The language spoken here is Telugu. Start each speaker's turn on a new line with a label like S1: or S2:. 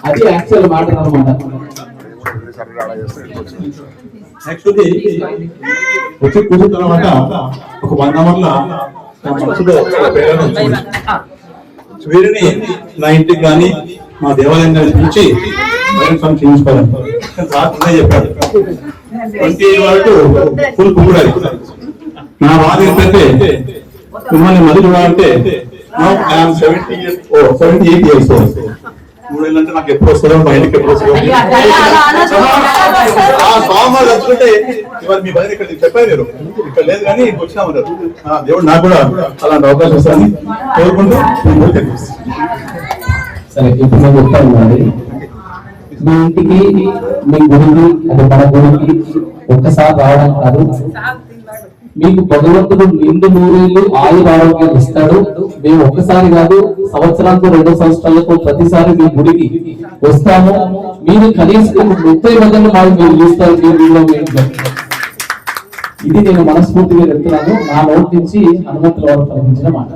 S1: అది యాక్చువల్ మాట అనమాట.
S2: యాక్చువల్లీ వచ్చి కూర్చున్న తర్వాత ఒక 1 అవర్ల నా మనసులో ప్రేరణ వచ్చింది. వీరిని నా ఇంటికి కానీ మా దేవాలయం కానీ పిలిచి చేయించుకోవాలి సార్ చెప్పాడు. 28 వరకు ఫుల్ కుమ్ముడాలి. నా బాధ ఏంటంటే మిమ్మల్ని మళ్ళీ చూడాలంటే 78 years old. 3 ఏళ్ళంటే నాకు ఎప్పుడు వస్తుందో బయటకి ఎప్పుడు వస్తుందో స్వామి వచ్చుకుంటే ఇవాళ మీ బయట ఇక్కడ చెప్పారు మీరు ఇక్కడ లేదు కానీ వచ్చినామన్నారు. దేవుడు నాకు కూడా అలాంటి అవకాశం వస్తుందని కోరుకుంటూ
S1: సరే ఇప్పుడు నేను చెప్తాను. మీ ఇంటికి మీ గుడికి అది మన గుడికి ఒక్కసారి రావడం కాదు, మీకు భగవంతుడు నిండు 100 ఏళ్ళు ఆయుర ఆరోగ్యాలు ఇస్తాడు. మేము ఒక్కసారి కాదు, సంవత్సరానికి 2 సంవత్సరాలకు ప్రతిసారి మీ గుడికి వస్తాము. మీరు కనీసం 30 మందిని మీరు చూస్తారు మీ ఊళ్ళో. ఇది నేను మనస్ఫూర్తిగా చెప్తున్నాను. నా నోటి నుంచి హనుమంతుల వారు పలికించిన మాట.